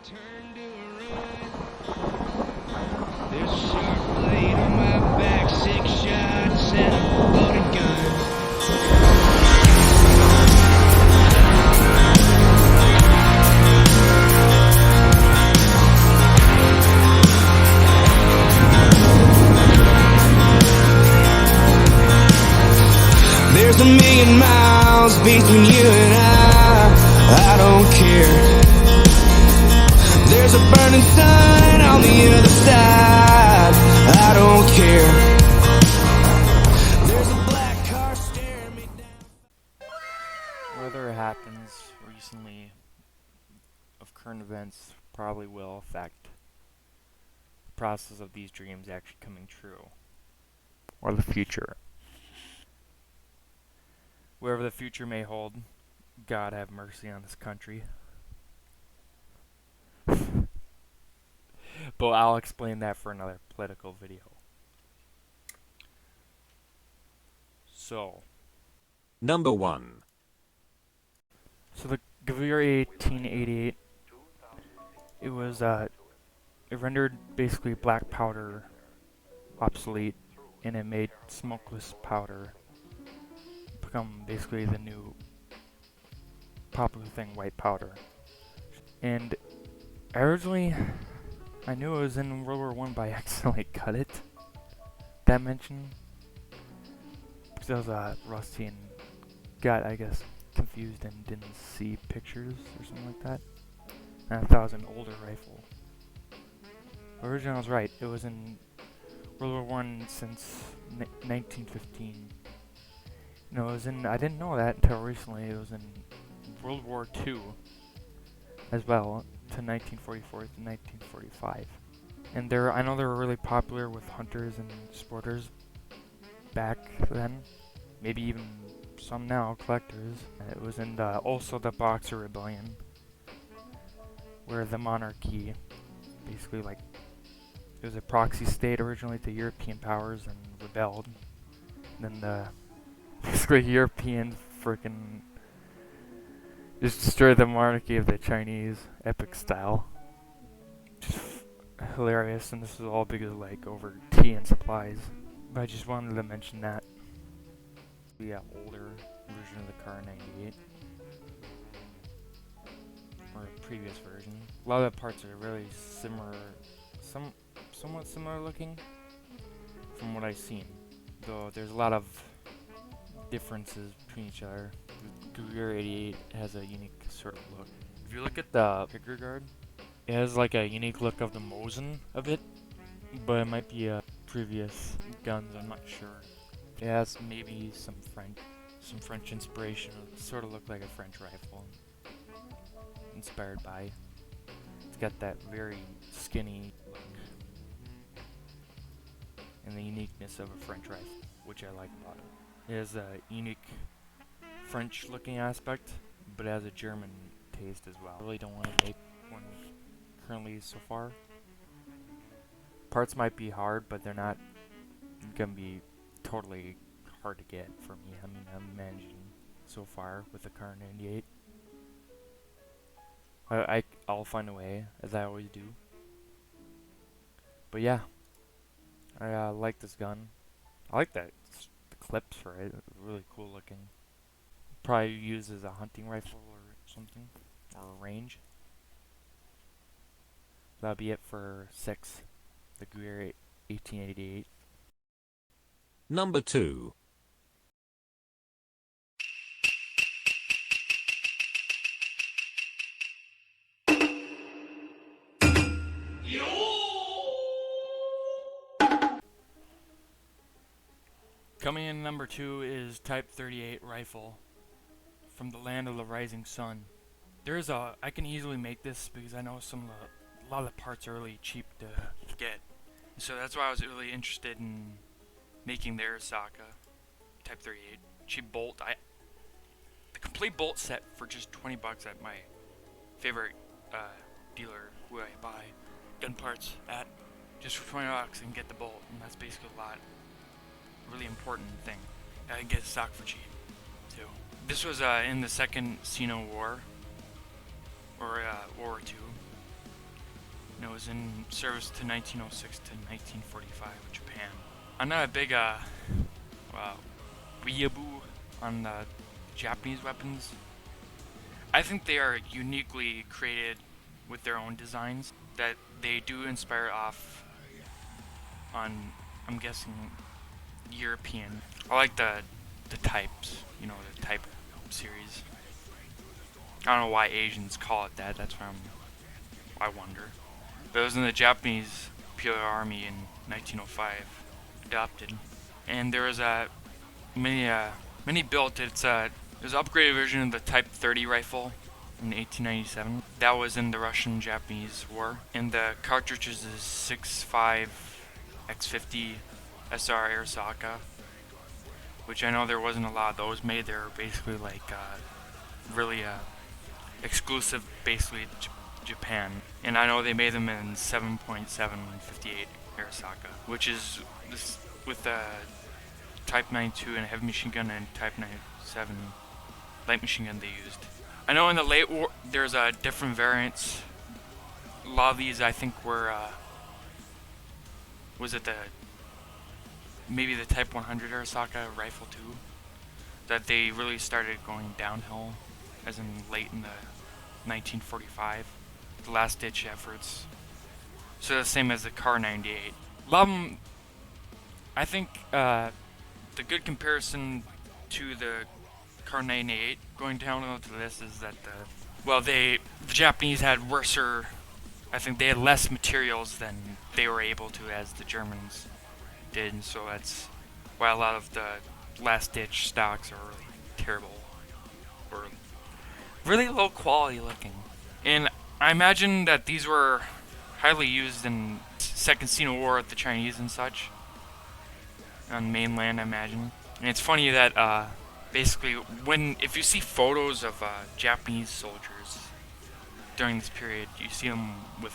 turn to a run. There's a sharp blade on my back, 6 shots and a loaded gun. There's a million miles between you and I don't care. There's a burning sun on the other side, I don't care. There's a black car staring me down. Whatever happens recently of current events probably will affect the process of these dreams actually coming true, or the future. Wherever the future may hold, God have mercy on this country. But I'll explain that for another political video. So, Number 1. So the Guerrilla 1888, it rendered basically black powder obsolete, and it made smokeless powder become basically the new popular thing, white powder. And originally, I knew it was in World War I, but I accidentally cut it. That mention, because I was rusty and got, I guess, confused and didn't see pictures or something like that. And I thought it was an older rifle. Originally, I was right. It was in World War I since 1915. No, it was in. I didn't know that until recently. It was in World War II as well, to 1944 to 1945. And I know they were really popular with hunters and sporters back then. Maybe even some now, collectors. It was in also the Boxer Rebellion, where the monarchy, basically it was a proxy state originally to European powers and rebelled. And then basically European frickin' just destroyed the monarchy of the Chinese, epic style. Just hilarious, and this is all because over tea and supplies. But I just wanted to mention that. The older version of the car 98, or a previous version. A lot of the parts are really similar, somewhat similar looking from what I've seen. Though there's a lot of differences between each other. The Guerrilla 88 has a unique sort of look. If you look at the picker guard, it has a unique look of the Mosin of it, but it might be a previous guns, I'm not sure. It has maybe some French inspiration. It sort of look like a French rifle, inspired by. It's got that very skinny look and the uniqueness of a French rifle, which I like about it. It has a unique French-looking aspect, but it has a German taste as well. I really don't want to make one currently so far. Parts might be hard, but they're not gonna be totally hard to get for me. I mean, I'm managing so far with the car 98. I'll find a way, as I always do. But yeah, I like this gun. I like the clips for it. It's really cool looking. Probably use as a hunting rifle or something, or a range. That'll be it for 6, the Guerrilla 1888. Number 2. Coming in number 2 is Type 38 rifle from the land of the rising sun. I can easily make this because I know a lot of the parts are really cheap to get. So that's why I was really interested in making the Arisaka Type 38 cheap bolt. The complete bolt set for just 20 bucks at my favorite dealer who I buy gun parts at, just for 20 bucks and get the bolt, and that's basically a lot. Really important thing. I can get stock for cheap too. This was in the second Sino War, or World War II, and it was in service to 1906 to 1945 with Japan. I'm not a big weeaboo on the Japanese weapons. I think they are uniquely created with their own designs, that they do inspire off on, I'm guessing, European. I like the types, you know, the type series. I don't know why Asians call it that, that's why I wonder. But it was in the Japanese Imperial Army in 1905, adopted. And there was many built it. There's an upgraded version of the Type 30 rifle in 1897. That was in the Russian-Japanese War. And the cartridges is 6.5 X50 SR Arisaka, which I know there wasn't a lot of those made. They were basically like really exclusive, basically Japan. And I know they made them in 7.7 58 Arisaka, which is this with the Type 92 and a heavy machine gun and Type 97 light machine gun they used. I know in the late war there's different variants. A lot of these I think were was it maybe the Type 100 Arisaka rifle too, that they really started going downhill, as in late in the 1945, the last ditch efforts. So the same as the Car 98. A lot of them, I think the good comparison to the Car 98 going downhill to this is that the Japanese had worser, I think they had less materials than they were able to as the Germans did, and so that's why a lot of the last ditch stocks are really terrible or really low quality looking. And I imagine that these were highly used in Second Sino War with the Chinese and such on mainland, I imagine. And it's funny that basically if you see photos of Japanese soldiers during this period, you see them with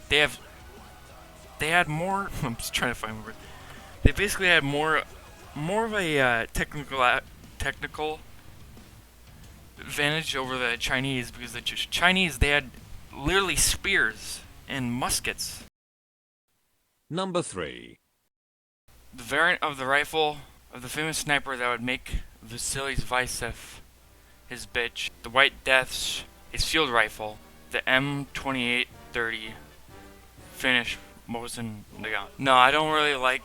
they had more. I'm just trying to find a word. They basically had more of a technical advantage over the Chinese, because the Chinese, they had literally spears and muskets. Number 3. The variant of the rifle of the famous sniper that would make Vasily Zvysev his bitch, the White Death's his field rifle, the M2830 Finnish Mosin Nagant. No, I don't really like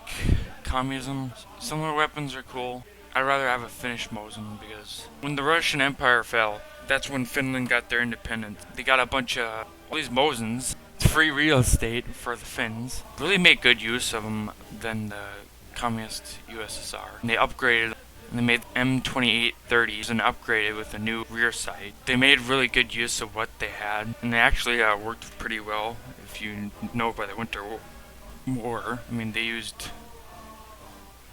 communism. Some of the weapons are cool. I'd rather have a Finnish Mosin, because when the Russian Empire fell, that's when Finland got their independence. They got a bunch of all these Mosins. It's free real estate for the Finns. Really make good use of them than the communist USSR. And they upgraded, and they made M2830s and upgraded with a new rear sight. They made really good use of what they had, and they actually worked pretty well. If you know by the Winter War, I mean, they used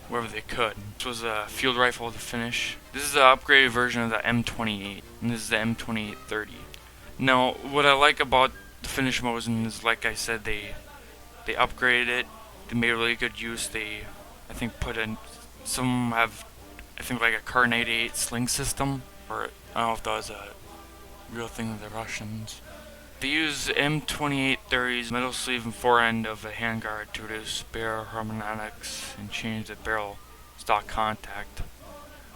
wherever they could. This was a field rifle to finish. This is the upgraded version of the M28, and this is the M2830. Now, what I like about the Finnish Mosin is, like I said, they upgraded it. They made really good use. They, I think, put in, some have, I think, like a Car 98 sling system, or I don't know if that was a real thing of the Russians. They use M2830's middle sleeve and forend of a handguard to reduce barrel harmonics and change the barrel stock contact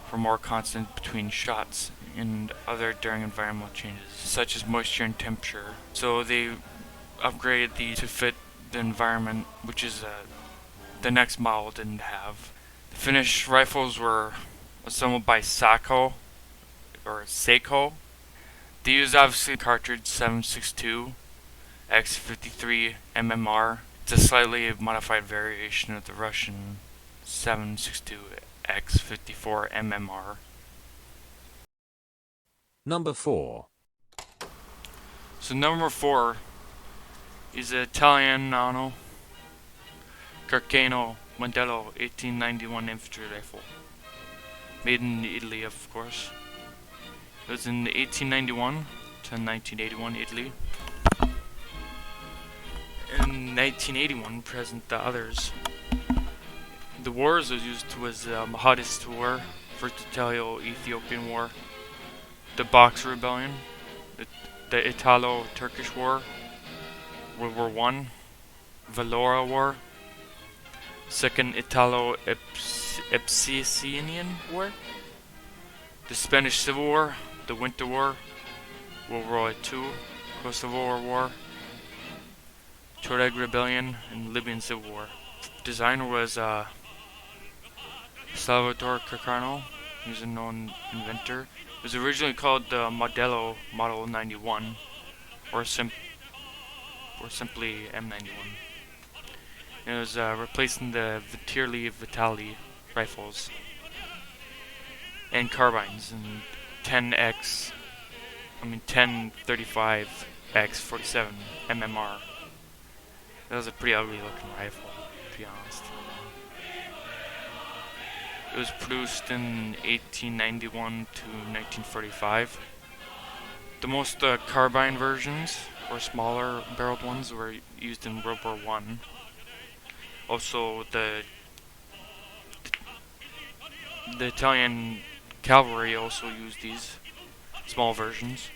for more constant between shots and other during environmental changes, such as moisture and temperature. So they upgraded these to fit the environment, which is the next model didn't have. The Finnish rifles were assembled by Seiko. They used obviously cartridge 7.62 X53 MMR. It's a slightly modified variation of the Russian 7.62 X54 MMR. Number 4. So number 4 is the Italiano Carcano Mandello 1891 infantry rifle, made in Italy, of course. It was in 1891 to 1981 Italy. In 1981, present the others. The wars it was used was the Mahadist War, First Italo-Ethiopian War, the Boxer Rebellion, the Italo-Turkish War, World War One, Valora War, Second Italo-Epsician War, the Spanish Civil War, the Winter War, World War II, Kosovo War, Tuareg Rebellion, and Libyan Civil War. Designer was Salvatore Carcano. He was a known inventor. It was originally called the Modelo Model 91, or simply M91. It was replacing the Viterli Vitali rifles and carbines and 1035x47 MMR. That was a pretty ugly looking rifle, to be honest. It was produced in 1891 to 1945. The most carbine versions, or smaller barreled ones, were used in World War One. Also, the Italian cavalry also used these small versions,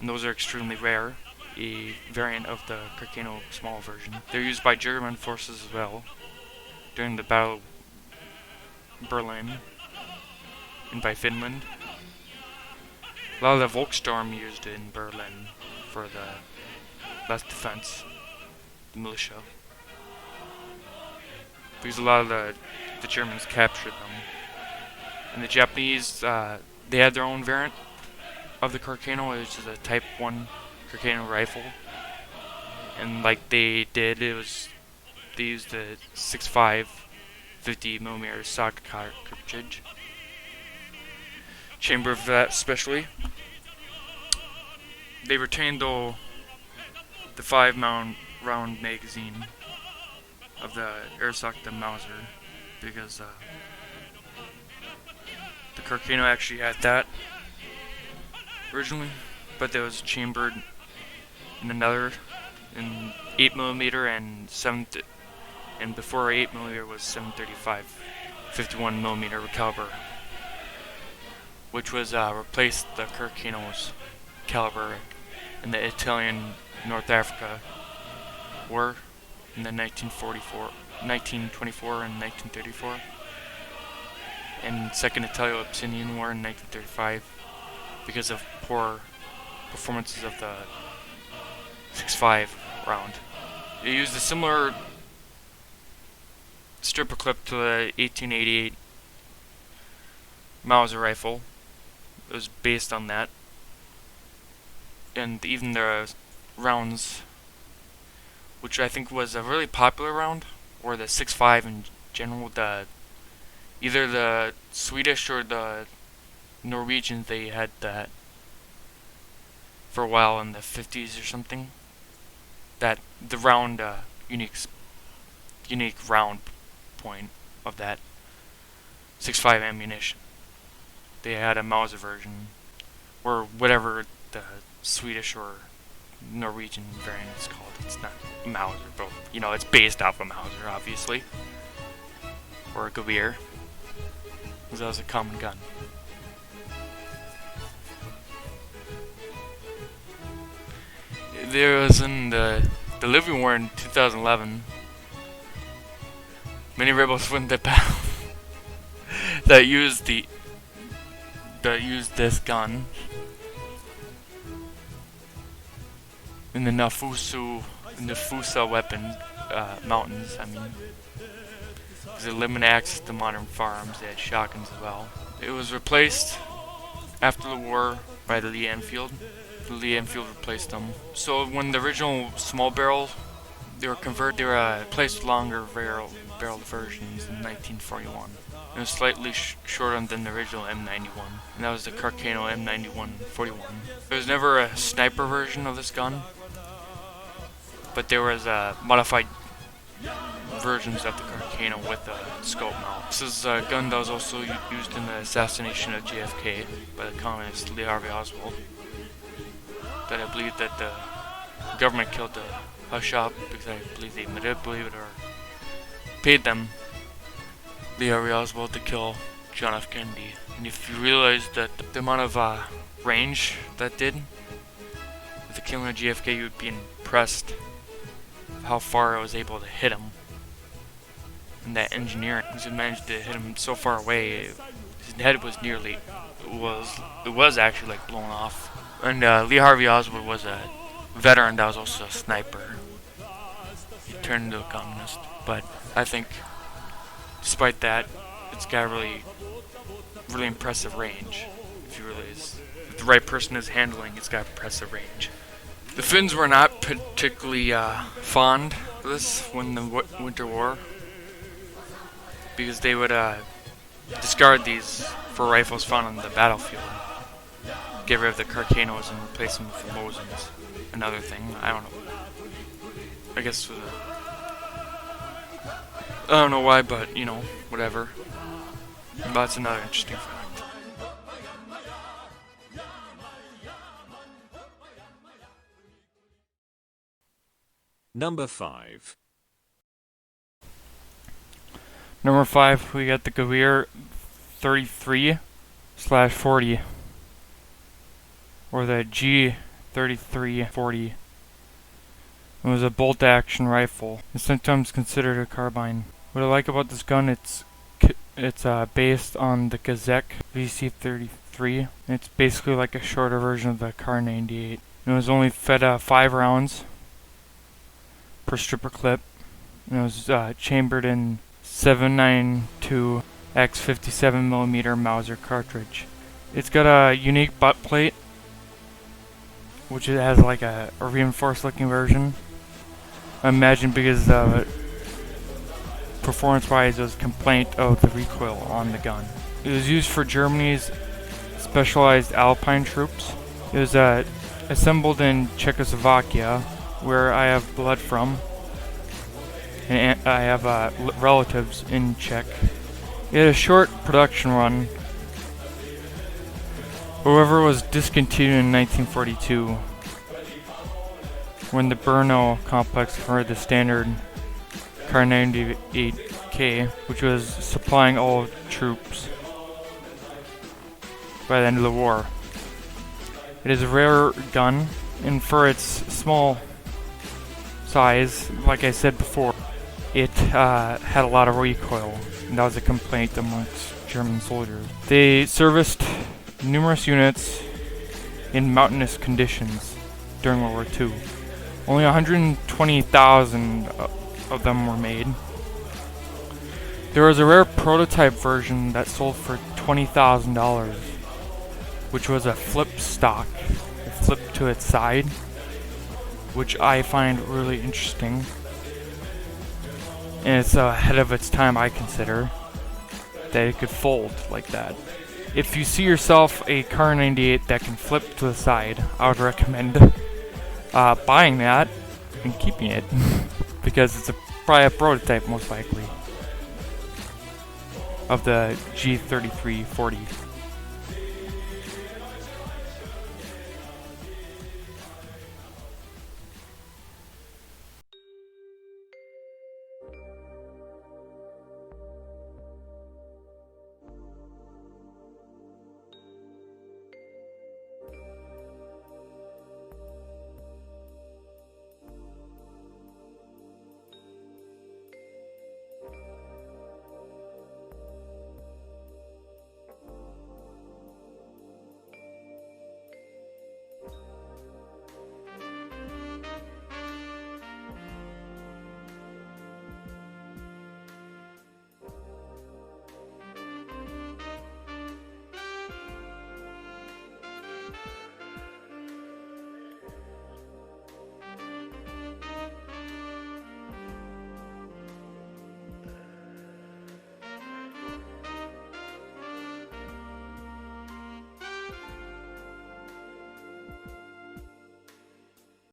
and those are extremely rare, a variant of the Carcano small version. They're used by German forces as well during the Battle of Berlin and by Finland. A lot of the Volkssturm used in Berlin for the less defense, the militia, because a lot of the Germans captured them. And the Japanese, they had their own variant of the Carcano, which is a Type 1 Carcano rifle. And like they used the 6.5 50mm stock cartridge chamber for that especially. They retained though the 5-round magazine of the airsoft the Mauser, because the Carcano actually had that originally, but it was chambered in another in 8mm and and before 8mm was 735 51mm caliber, which was replaced the Carcano's caliber in the Italian North Africa War in the 1924 and 1934, and Second Italo-Epsician War in 1935, because of poor performances of the 6.5 round. They used a similar stripper clip to the 1888 Mauser rifle. It was based on that, and even the rounds, which I think was a really popular round, or the 6.5 in general. Either the Swedish or the Norwegians, they had that for a while in the 50s or something. That the round unique round point of that 6.5 ammunition. They had a Mauser version, or whatever the Swedish or Norwegian variant is called. It's not Mauser, but you know, it's based off of Mauser, obviously, or a Gewehr, because that was a common gun. There was in the Libyan War in 2011, many rebels went to battle that used this gun in the Nafusa weapon mountains. I mean, because it limited access to modern firearms. They had shotguns as well. It was replaced after the war by the Lee Enfield. The Lee Enfield replaced them. So when the original small barrel, they were replaced with longer barrel versions in 1941. It was slightly shorter than the original M91, and that was the Carcano M91-41. There was never a sniper version of this gun, but there was modified versions of the Carcano with a scope mount. This is a gun that was also used in the assassination of JFK by the communist Lee Harvey Oswald. That I believe that the government killed the hush up, because I believe they manipulated or paid them, Lee Harvey Oswald, to kill John F. Kennedy. And if you realize that the amount of range that did with the killing of JFK, you would be impressed how far I was able to hit him. And that engineering, because it managed to hit him so far away, his head was nearly, it was actually like blown off. And Lee Harvey Oswald was a veteran that was also a sniper. He turned into a communist, but I think despite that, it's got really impressive range. If the right person is handling, it's got impressive range. The Finns were not particularly fond of this when the Winter War, because they would discard these for rifles found on the battlefield. Get rid of the Carcanos and replace them with the Mosins. Another thing, I don't know. I guess I don't know why, but you know, whatever. But that's another interesting fact. Number 5. Number 5, we got the Gewehr 33/40, or the G3340. It was a bolt-action rifle. It's sometimes considered a carbine. What I like about this gun, it's based on the Gazek VC33. It's basically like a shorter version of the Kar 98. It was only fed 5 rounds per stripper clip, and it was chambered in 7.92 x 57mm Mauser cartridge. It's got a unique butt plate, which it has like a reinforced looking version. I imagine because performance-wise, there was a complaint of the recoil on the gun. It was used for Germany's specialized Alpine troops. It was assembled in Czechoslovakia, where I have blood from, and I have relatives in Czech. It had a short production run. However, it was discontinued in 1942 when the Brno complex converted the standard Kar 98K, which was supplying all troops by the end of the war. It is a rare gun, and for its small size, like I said before, it had a lot of recoil, and that was a complaint amongst German soldiers. They serviced numerous units in mountainous conditions during World War II. Only 120,000 of them were made. There was a rare prototype version that sold for $20,000, which was a flip stock. It flipped to its side, which I find really interesting. And it's ahead of its time, I consider, that it could fold like that. If you see yourself a Kar 98 that can flip to the side, I would recommend buying that and keeping it because it's probably a prototype, most likely, of the G3340.